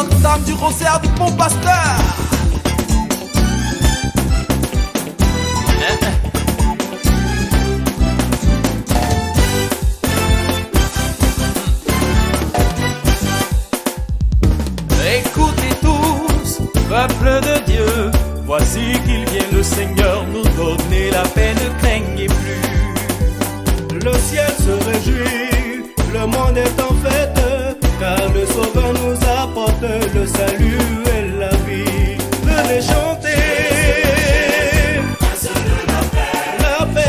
Notre-Dame du Rosaire du Bon Pasteur. Écoutez tous, peuple de Dieu, voici qu'il vient le Seigneur nous donner la paix, ne craignez plus. Le ciel se réjouit, le monde est en fête, car le Sauveur nous apporte le salut et la vie. Venez chanter. La paix.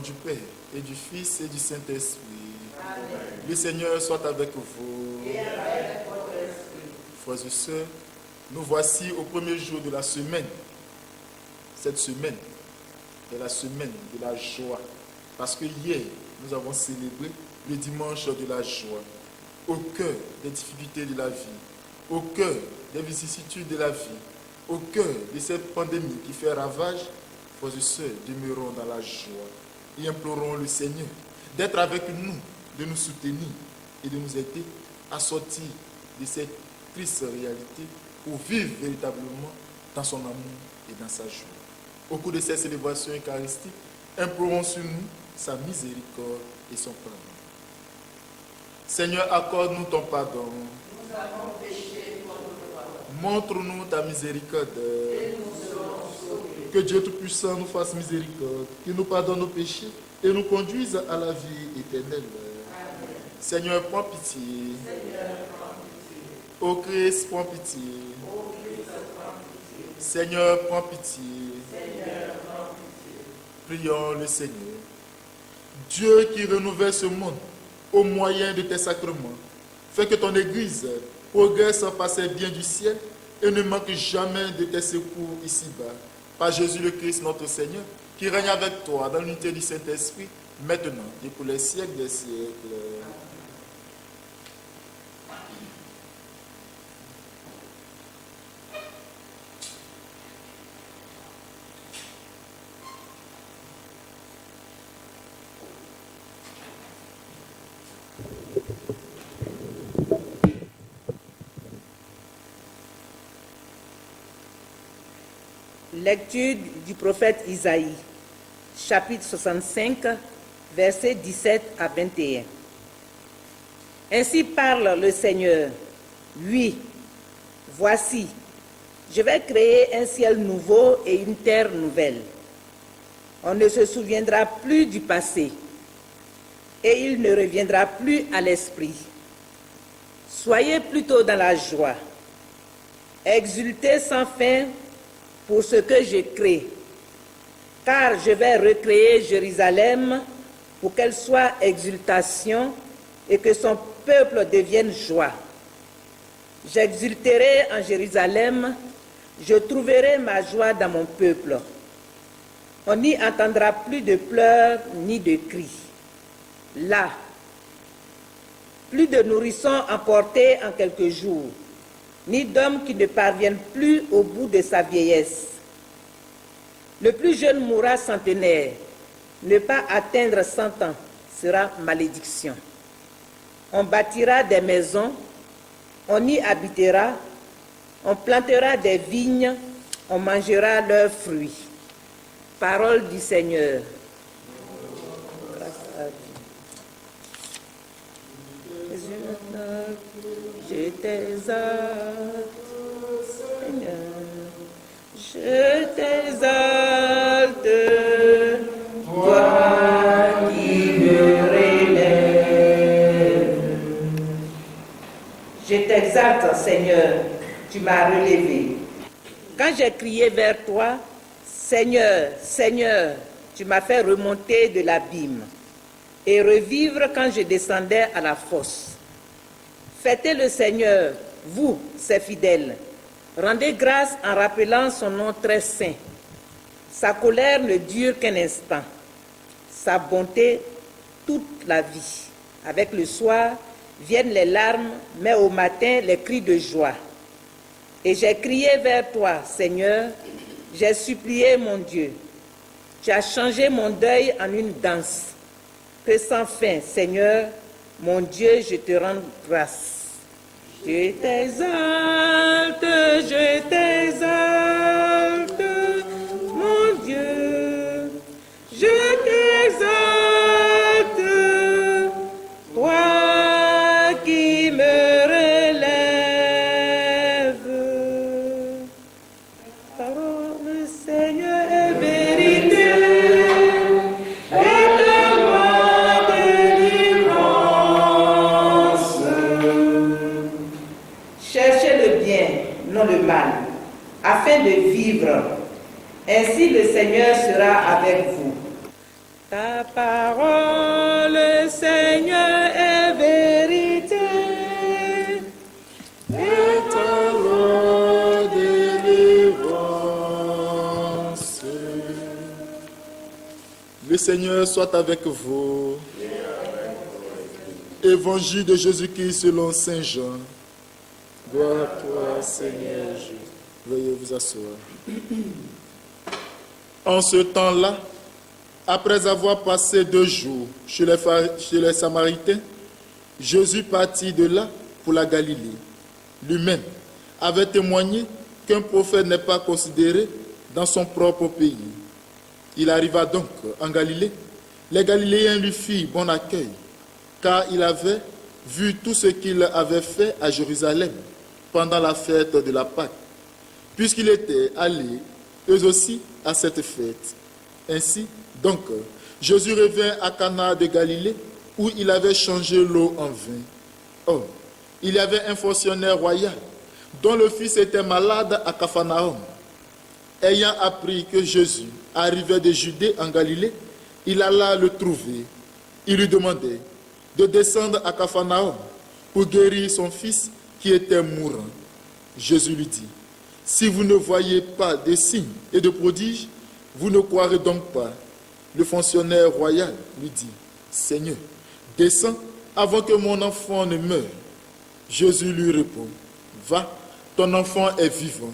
Du Père et du Fils et du Saint-Esprit. Le Seigneur soit avec vous. Et avec votre esprit. Frères et sœurs, nous voici au premier jour de la semaine. Cette semaine est la semaine de la joie. Parce que hier, nous avons célébré le dimanche de la joie. Au cœur des difficultés de la vie, au cœur des vicissitudes de la vie, au cœur de cette pandémie qui fait ravage, frères et sœurs, demeurons dans la joie. Et implorons le Seigneur d'être avec nous, de nous soutenir et de nous aider à sortir de cette triste réalité pour vivre véritablement dans son amour et dans sa joie. Au cours de cette célébration eucharistique, implorons sur nous sa miséricorde et son pardon. Seigneur, accorde-nous ton pardon. Nous avons péché contre toi. Montre-nous ta miséricorde. Et nous serons sauvés. Que Dieu Tout-Puissant nous fasse miséricorde, qu'il nous pardonne nos péchés et nous conduise à la vie éternelle. Amen. Seigneur, prends pitié. Seigneur, prends pitié. Ô Christ, prends pitié. Ô Christ, prends pitié. Seigneur, prends pitié. Seigneur, prends pitié. Prions le Seigneur. Dieu qui renouvelle ce monde au moyen de tes sacrements, fais que ton Église progresse par ses biens du ciel et ne manque jamais de tes secours ici-bas. Par Jésus le Christ, notre Seigneur, qui règne avec toi dans l'unité du Saint-Esprit, maintenant et pour les siècles des siècles. Lecture du prophète Isaïe, chapitre 65, versets 17 à 21. Ainsi parle le Seigneur. Oui, voici, je vais créer un ciel nouveau et une terre nouvelle. On ne se souviendra plus du passé et il ne reviendra plus à l'esprit. Soyez plutôt dans la joie. Exultez sans fin pour ce que je crée, car je vais recréer Jérusalem pour qu'elle soit exultation et que son peuple devienne joie. J'exulterai en Jérusalem, je trouverai ma joie dans mon peuple. On n'y entendra plus de pleurs ni de cris. Là, plus de nourrissons emportés en quelques jours, ni d'hommes qui ne parviennent plus au bout de sa vieillesse. Le plus jeune mourra centenaire, ne pas atteindre 100 ans sera malédiction. On bâtira des maisons, on y habitera, on plantera des vignes, on mangera leurs fruits. Parole du Seigneur. Grâce à Dieu. je t'exalte, Seigneur, je t'exalte, toi qui me relèves. Je t'exalte, Seigneur, tu m'as relevé. Quand j'ai crié vers toi, Seigneur, Seigneur, tu m'as fait remonter de l'abîme et revivre quand je descendais à la fosse. Fêtez le Seigneur, vous, ses fidèles. Rendez grâce en rappelant son nom très saint. Sa colère ne dure qu'un instant, sa bonté toute la vie. Avec le soir viennent les larmes, mais au matin les cris de joie. Et j'ai crié vers toi, Seigneur, j'ai supplié mon Dieu. Tu as changé mon deuil en une danse. Que sans fin, Seigneur, mon Dieu, je te rends grâce. Je t'exalte, mon Dieu. Je t'exalte, toi qui me relèves. Parole, Seigneur, est vérité. Le mal, afin de vivre. Ainsi le Seigneur sera avec vous. Ta parole, Seigneur, est vérité. Et ta loi délivrance. Le Seigneur soit avec vous. Évangile de Jésus-Christ selon Saint Jean. Gloire à toi, Seigneur Jésus. Veuillez vous asseoir. En ce temps-là, après avoir passé 2 jours chez les Samaritains, Jésus partit de là pour la Galilée. Lui-même avait témoigné qu'un prophète n'est pas considéré dans son propre pays. Il arriva donc en Galilée. Les Galiléens lui firent bon accueil, car il avait vu tout ce qu'il avait fait à Jérusalem pendant la fête de la Pâque, puisqu'il était allé, eux aussi, à cette fête. Ainsi, donc, Jésus revint à Cana de Galilée, où il avait changé l'eau en vin. Or, il y avait un fonctionnaire royal, dont le fils était malade à Capharnaüm. Ayant appris que Jésus arrivait de Judée en Galilée, il alla le trouver. Il lui demandait de descendre à Capharnaüm pour guérir son fils qui était mourant. Jésus lui dit, si vous ne voyez pas de signes et de prodiges, vous ne croirez donc pas. Le fonctionnaire royal lui dit, Seigneur, descends avant que mon enfant ne meure. Jésus lui répond, va, ton enfant est vivant.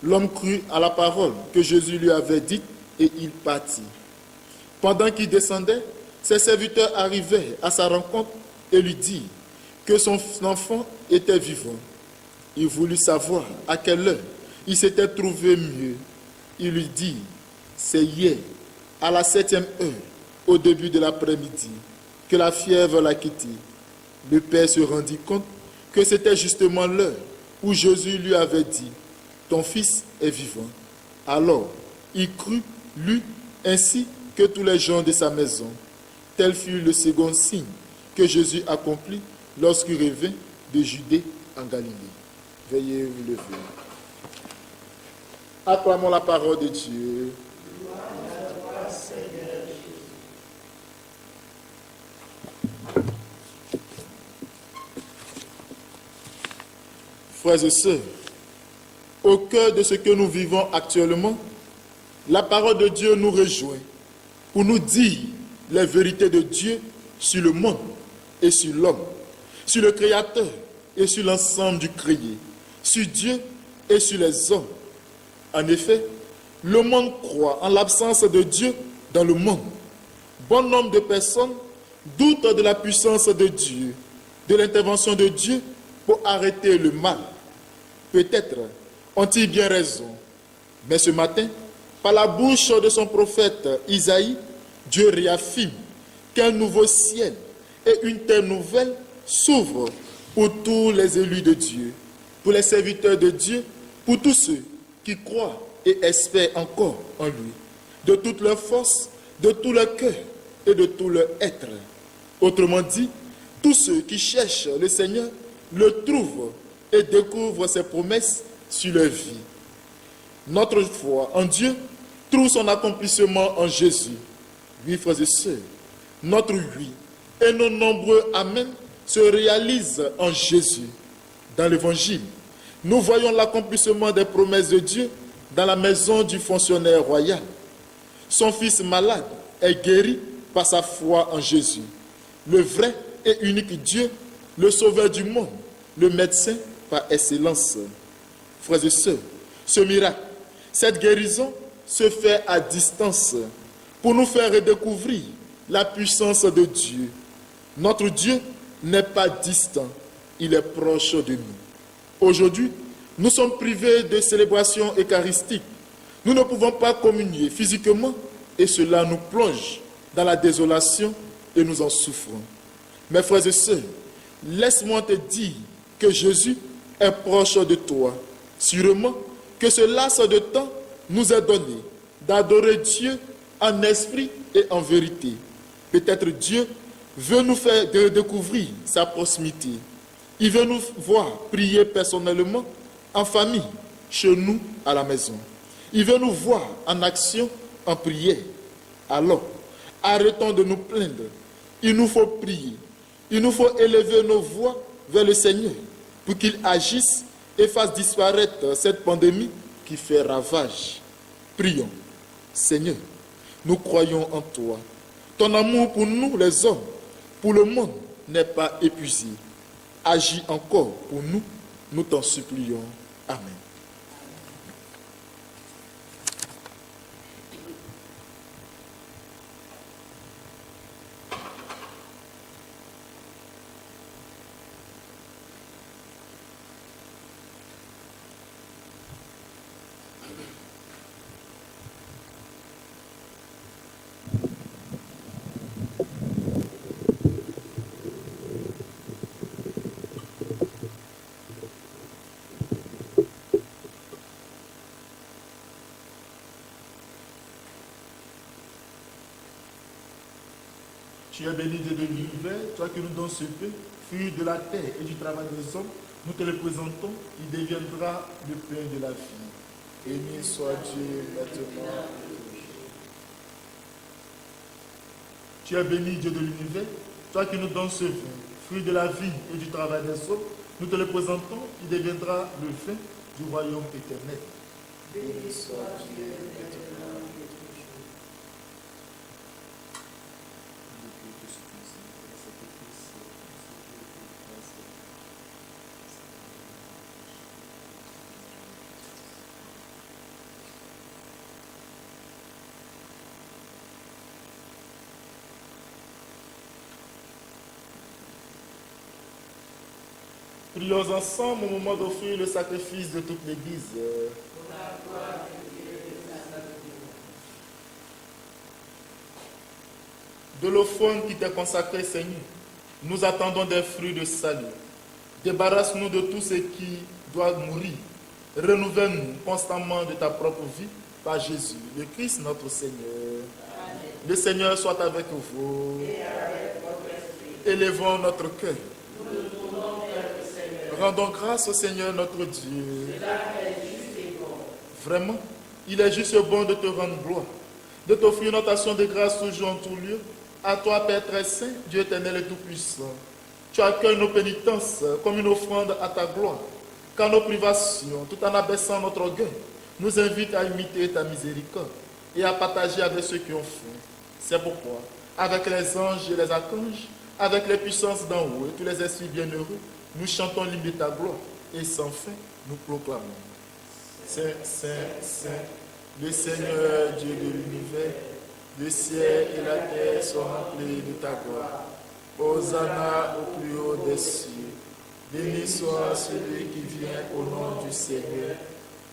L'homme crut à la parole que Jésus lui avait dite et il partit. Pendant qu'il descendait, ses serviteurs arrivaient à sa rencontre et lui dirent que son enfant était vivant. Il voulut savoir à quelle heure il s'était trouvé mieux. Il lui dit, c'est hier, à la 7e heure, au début de l'après-midi, que la fièvre l'a quitté. Le père se rendit compte que c'était justement l'heure où Jésus lui avait dit, ton fils est vivant. Alors, il crut, lui, ainsi que tous les gens de sa maison. Tel fut le second signe que Jésus accomplit lorsqu'il revint de Judée en Galilée. Veuillez vous lever. Acclamons la parole de Dieu. Frères et sœurs, au cœur de ce que nous vivons actuellement, la parole de Dieu nous rejoint pour nous dire les vérités de Dieu sur le monde et sur l'homme, sur le Créateur et sur l'ensemble du créé, sur Dieu et sur les hommes. En effet, le monde croit en l'absence de Dieu dans le monde. Bon nombre de personnes doutent de la puissance de Dieu, de l'intervention de Dieu pour arrêter le mal. Peut-être ont-ils bien raison, mais ce matin, par la bouche de son prophète Isaïe, Dieu réaffirme qu'un nouveau ciel et une terre nouvelle s'ouvrent pour tous les élus de Dieu, pour les serviteurs de Dieu, pour tous ceux qui croient et espèrent encore en lui, de toute leur force, de tout leur cœur et de tout leur être. Autrement dit, tous ceux qui cherchent le Seigneur le trouvent et découvrent ses promesses sur leur vie. Notre foi en Dieu trouve son accomplissement en Jésus. Oui, frères et sœurs, notre oui et nos nombreux amen se réalisent en Jésus. Dans l'Évangile, nous voyons l'accomplissement des promesses de Dieu dans la maison du fonctionnaire royal. Son fils malade est guéri par sa foi en Jésus. Le vrai et unique Dieu, le sauveur du monde, le médecin par excellence. Frères et sœurs, ce miracle, cette guérison se fait à distance pour nous faire redécouvrir la puissance de Dieu. Notre Dieu n'est pas distant, il est proche de nous. Aujourd'hui, nous sommes privés de célébrations eucharistiques. Nous ne pouvons pas communier physiquement et cela nous plonge dans la désolation et nous en souffrons. Mes frères et sœurs, laisse-moi te dire que Jésus est proche de toi. Sûrement que ce laps de temps nous est donné d'adorer Dieu en esprit et en vérité. Peut-être Dieu veut nous faire découvrir sa proximité. Il veut nous voir prier personnellement, en famille, chez nous, à la maison. Il veut nous voir en action, en prière. Alors, arrêtons de nous plaindre. Il nous faut prier. Il nous faut élever nos voix vers le Seigneur pour qu'il agisse et fasse disparaître cette pandémie qui fait ravage. Prions. Seigneur, nous croyons en toi. Ton amour pour nous, les hommes, pour le monde, n'est pas épuisé. Agis encore pour nous, nous t'en supplions. Amen. Tu es béni Dieu de l'univers, toi qui nous donnes ce pain, fruit de la terre et du travail des hommes, nous te le présentons, il deviendra le pain de la vie. Béni soit Dieu maintenant. Tu es béni Dieu de l'univers, toi qui nous donnes ce vin, fruit de la vie et du travail des hommes, nous te le présentons, il deviendra le vin du royaume éternel. Béni soit Dieu maintenant. Prions ensemble au moment d'offrir le sacrifice de toute l'Église. De l'offrande qui t'est consacrée, Seigneur, nous attendons des fruits de salut. Débarrasse-nous de tout ce qui doit mourir. Renouvelle-nous constamment de ta propre vie par Jésus, le Christ notre Seigneur. Amen. Le Seigneur soit avec vous. Et avec votre esprit. Élevons notre cœur. Rendons grâce au Seigneur notre Dieu. Cela est juste et bon. Vraiment, il est juste et bon de te rendre gloire, de t'offrir notre action de grâce toujours en tout lieu. À toi, Père très saint, Dieu éternel et tout-puissant. Tu accueilles nos pénitences comme une offrande à ta gloire, car nos privations, tout en abaissant notre orgueil, nous invitent à imiter ta miséricorde et à partager avec ceux qui ont faim. C'est pourquoi, avec les anges et les archanges, avec les puissances d'en haut et tous les esprits bienheureux, nous chantons l'hymne de ta gloire et sans fin nous proclamons. Saint, Saint, Saint, le Seigneur Dieu de l'univers, le ciel et la terre sont remplis de ta gloire. Hosanna au plus haut des cieux. Béni soit celui qui vient au nom du Seigneur.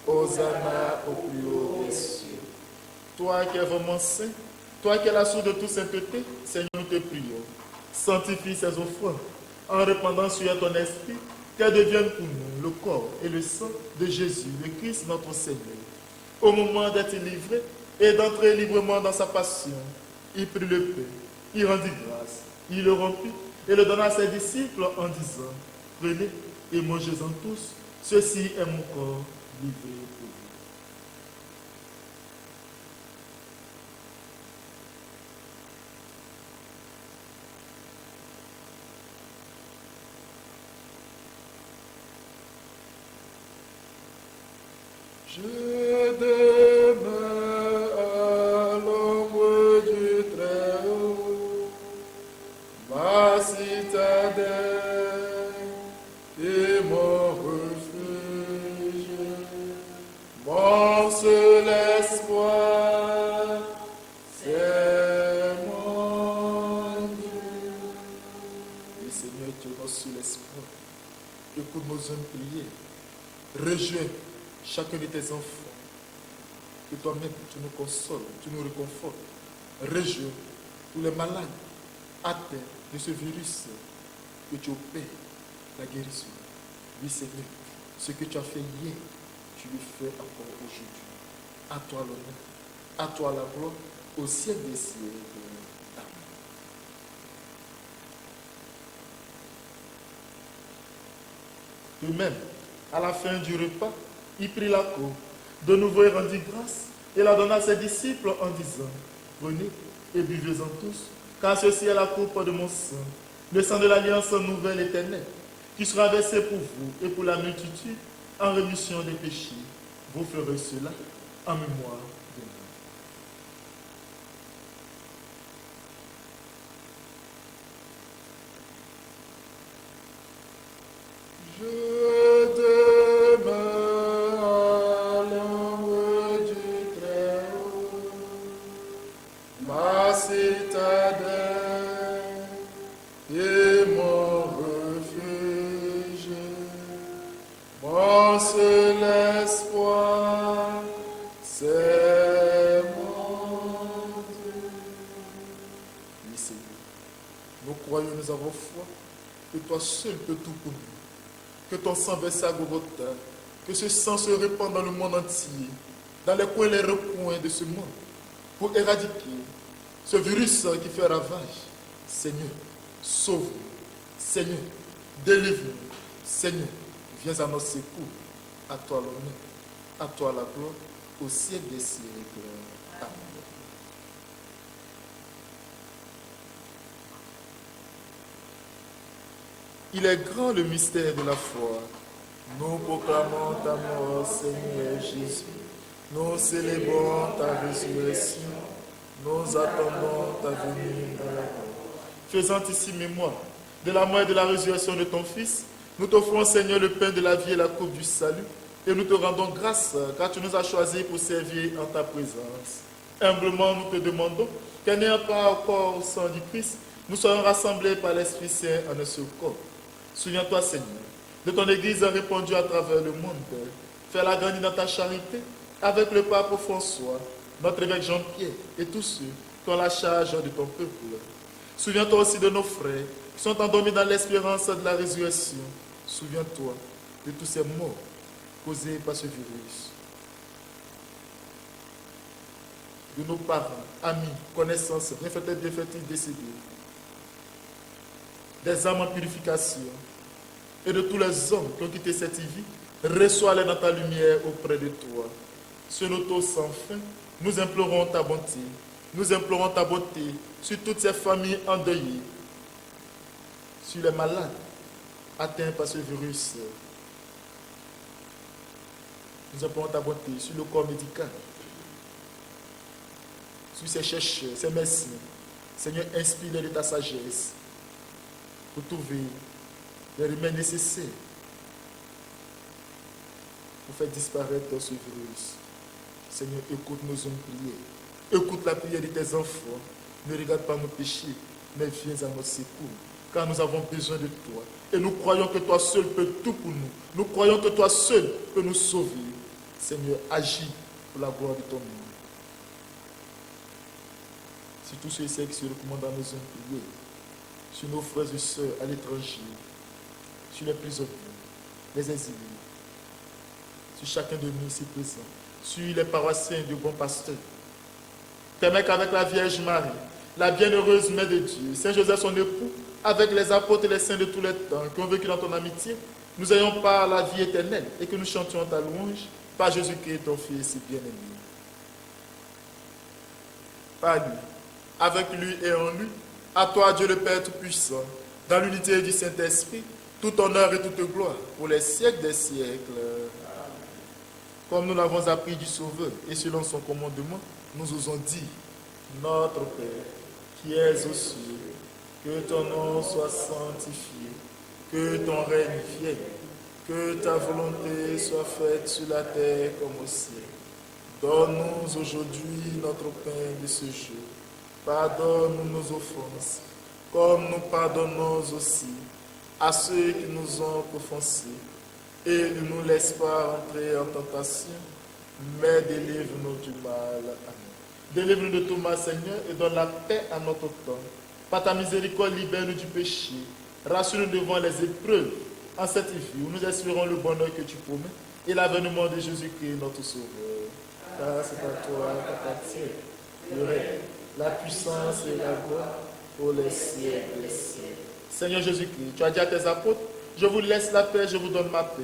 Hosanna au plus haut des cieux. Toi qui es vraiment saint, toi qui es la source de toute sainteté, Seigneur, nous te prions. Sanctifie ces offrandes en répandant sur ton esprit, qu'elle devienne pour nous le corps et le sang de Jésus, le Christ notre Seigneur. Au moment d'être livré et d'entrer librement dans sa passion, il prit le pain, il rendit grâce, il le rompit et le donna à ses disciples en disant, prenez et mangez-en tous, ceci est mon corps livré pour vous. Je demeure à l'ombre du Très-Haut, ma citadelle et mon refuge, mon seul espoir, c'est mon Dieu. Et Seigneur, tu es notre seul espoir. Écoute nos hommes prier. Rejoins chacun de tes enfants. Que toi-même, tu nous consoles, tu nous réconfortes. Réjouis tous les malades, atteints de ce virus, que tu opères la guérison. Oui, Seigneur, ce que tu as fait hier, tu le fais encore aujourd'hui. À toi l'honneur, à toi la gloire, au ciel des siècles. Amen. De même, à la fin du repas, il prit la coupe, de nouveau il rendit grâce, et la donna à ses disciples en disant, venez et buvez-en tous, car ceci est la coupe de mon sang, le sang de l'alliance nouvelle éternelle, qui sera versé pour vous et pour la multitude en rémission des péchés. Vous ferez cela en mémoire de moi. Je demeure à l'ombre du Très-Haut, ma citadelle et mon refuge, mon seul espoir, c'est mon Dieu. Oui, Seigneur, nous croyons, nous avons foi que toi seul peux tout pour nous. Que ton sang versé à Golgotha, que ce sang se répande dans le monde entier, dans les coins et les recoins de ce monde, pour éradiquer ce virus qui fait ravage. Seigneur, sauve-nous. Seigneur, délivre-nous. Seigneur, viens à notre secours. À toi l'honneur, à toi la gloire, au ciel des siècles. Amen. Il est grand le mystère de la foi. Nous proclamons ta mort, Seigneur Jésus. Nous célébrons ta résurrection. Nous attendons ta venue dans la mort. Faisant ici mémoire de la mort et de la résurrection de ton Fils, nous t'offrons, Seigneur, le pain de la vie et la coupe du salut. Et nous te rendons grâce car tu nous as choisis pour servir en ta présence. Humblement, nous te demandons qu'en n'ayant pas encore au sang du Christ, nous soyons rassemblés par l'Esprit Saint en un seul corps. Souviens-toi, Seigneur, de ton Église répandue à travers le monde. Fais-la grandir dans ta charité avec le pape François, notre évêque Jean-Pierre et tous ceux qui ont la charge de ton peuple. Souviens-toi aussi de nos frères qui sont endormis dans l'espérance de la résurrection. Souviens-toi de tous ces morts causés par ce virus. De nos parents, amis, connaissances, bienfaiteurs, bienfaiteurs décédés. Des âmes en purification et de tous les hommes qui ont quitté cette vie, reçois-les dans ta lumière auprès de toi. Sur nos taux sans fin, nous implorons ta bonté. Nous implorons ta beauté sur toutes ces familles endeuillées, sur les malades atteints par ce virus. Nous implorons ta bonté sur le corps médical, sur ces chercheurs, ces médecins. Seigneur, inspire-les de ta sagesse pour trouver les remèdes nécessaires pour faire disparaître ce virus. Seigneur, écoute nos hommes prier. Écoute la prière de tes enfants. Ne regarde pas nos péchés, mais viens à notre secours, car nous avons besoin de toi. Et nous croyons que toi seul peux tout pour nous. Nous croyons que toi seul peux nous sauver. Seigneur, agis pour la gloire de ton nom. Si tous ceux et celles qui se recommandent à nos hommes prier, sur nos frères et sœurs à l'étranger, sur les prisonniers, les exilés, sur chacun de nous ici présents, sur les paroissiens du bon pasteur. Permets qu'avec la Vierge Marie, la bienheureuse Mère de Dieu, Saint Joseph son époux, avec les apôtres et les saints de tous les temps qui ont vécu dans ton amitié, nous ayons part la vie éternelle et que nous chantions ta louange par Jésus-Christ, ton Fils si bien-aimé. Par lui, avec lui et en lui, à toi Dieu le Père Tout-Puissant, dans l'unité du Saint-Esprit, tout honneur et toute gloire pour les siècles des siècles. Comme nous l'avons appris du Sauveur et selon son commandement, nous osons dire, notre Père, qui es aux cieux, que ton nom soit sanctifié, que ton règne vienne, que ta volonté soit faite sur la terre comme au ciel. Donne-nous aujourd'hui notre pain de ce jour. Pardonne-nous nos offenses, comme nous pardonnons aussi à ceux qui nous ont offensés. Et ne nous laisse pas entrer en tentation, mais délivre-nous du mal. Amen. Délivre-nous de tout mal, Seigneur, et donne la paix à notre temps. Par ta miséricorde, libère-nous du péché. Rassure-nous devant les épreuves en cette vie où nous espérons le bonheur que tu promets et l'avènement de Jésus-Christ, notre Sauveur. Car c'est à toi qu'appartient le règne, la puissance et la gloire pour les siècles des siècles. Seigneur Jésus-Christ, tu as dit à tes apôtres, je vous laisse la paix, je vous donne ma paix.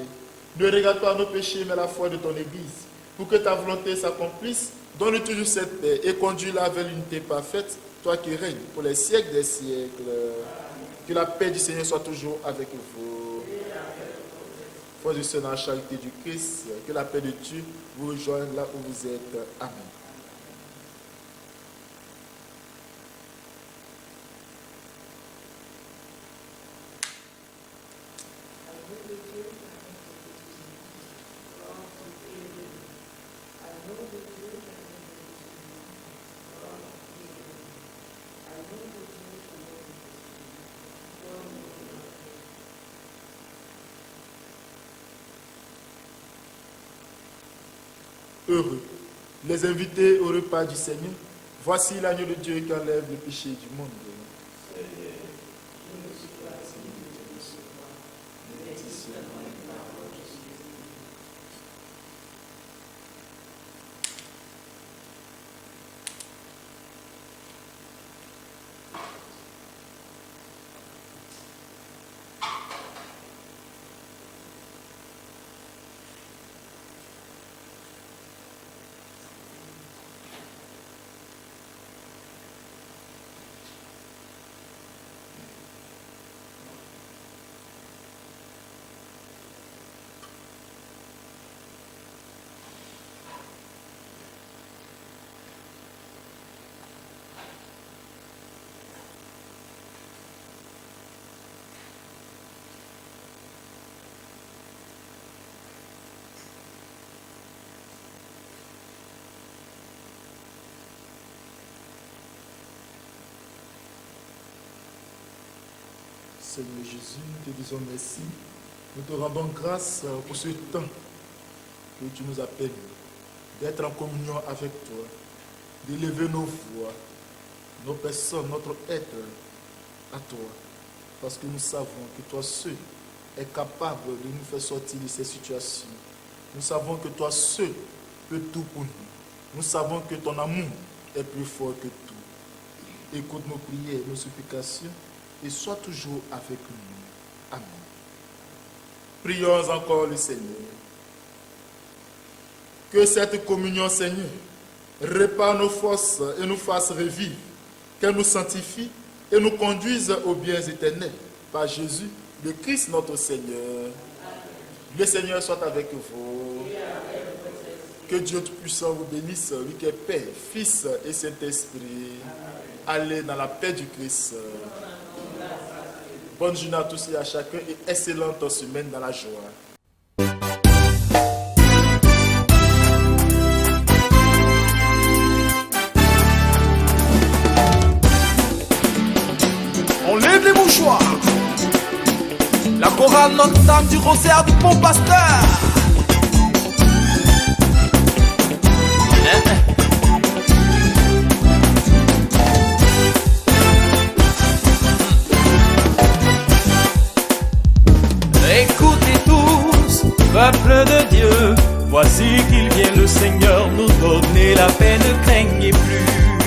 Ne regarde pas nos péchés, mais la foi de ton Église. Pour que ta volonté s'accomplisse, donne toujours cette paix et conduis-la vers l'unité parfaite, toi qui règnes pour les siècles des siècles. Que la paix du Seigneur soit toujours avec vous. Frères et sœurs dans la charité du Christ, que la paix de Dieu vous rejoigne là où vous êtes. Amen. Heureux, les invités au repas du Seigneur. Voici l'agneau de Dieu qui enlève le péché du monde. Seigneur Jésus, nous te disons merci. Nous te rendons grâce pour ce temps que tu nous as permis d'être en communion avec toi, d'élever nos voix, nos personnes, notre être à toi. Parce que nous savons que toi seul es capable de nous faire sortir de ces situations. Nous savons que toi seul peux tout pour nous. Nous savons que ton amour est plus fort que tout. Écoute nos prières, nos supplications et sois toujours avec nous. Amen. Prions encore le Seigneur. Que cette communion, Seigneur, répare nos forces et nous fasse revivre, qu'elle nous sanctifie et nous conduise aux biens éternels. Par Jésus, le Christ notre Seigneur. Le Seigneur soit avec vous. Que Dieu Tout-Puissant vous bénisse, lui qui est Père, Fils et Saint-Esprit. Allez dans la paix du Christ. Bonne journée à tous et à chacun et excellente semaine dans la joie. On lève les mouchoirs. La chorale Notre-Dame du Rosaire du Bon Pasteur. peuple de Dieu, voici qu'il vient le Seigneur nous donner la paix, ne craignez plus.